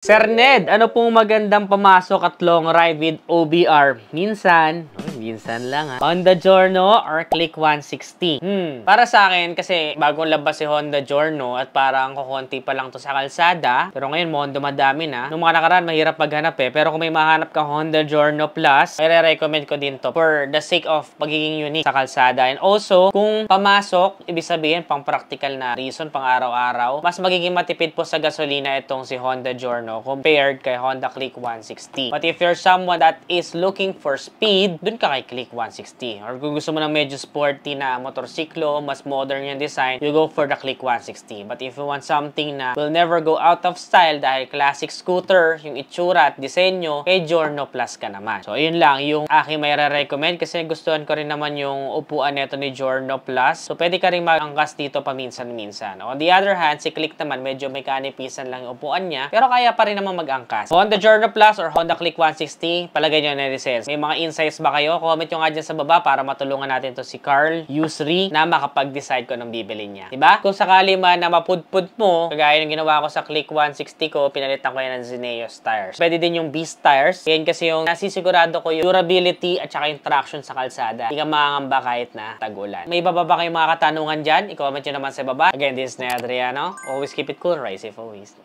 Sir Ned, ano pong magandang pamasok at long ride with OBR? Minsan lang ha. Honda Giorno or Click 160? Para sa akin, kasi bagong labas si Honda Giorno at parang kukunti pa lang to sa kalsada. Pero ngayon, mukhang dumadami na. Nung mga nakaraan, mahirap maghanap pero kung may mahanap kang Honda Giorno Plus, i-recommend ko din to for the sake of pagiging unique sa kalsada. And also, kung pamasok, ibig sabihin, pang practical na reason, pang araw-araw, mas magiging matipid po sa gasolina itong si Honda Giorno compared kay Honda Click 160. But if you're someone that is looking for speed, dun ka kay Click 160. Or kung gusto mo ng medyo sporty na motorsiklo, mas modern yung design, you go for the Click 160. But if you want something na will never go out of style dahil classic scooter, yung itsura at disenyo, kay Giorno Plus ka naman. So, yun lang yung aking may recommend kasi gustuhan ko rin naman yung upuan nito ni Giorno Plus. So, pwede ka rin mag-angkas dito paminsan-minsan. On the other hand, si Click naman, medyo may kanipisan lang yung upuan niya, pero kaya pa rin naman mag-angkas. Honda Giorno Plus or Honda Click 160, palagay nyo na netizens. May mga insights ba kayo? Comment nyo nga dyan sa baba para matulungan natin to si Carl Yusri na makapag-decide ko ng bibili niya. Diba? Kung sakali man na mapudpud mo, kagaya ng ginawa ko sa Click 160 ko, pinalitan ko yan ng Zeneos tires. Pwede din yung Beast tires. Yan kasi yung nasisigurado ko yung durability at saka yung traction sa kalsada. Hindi ka makangamba kahit na tag-ulan. May iba ba kayong mga katanungan dyan? I-comment nyo naman sa baba. Again, this is Ned Adriano. Always keep it cool, ride safe always.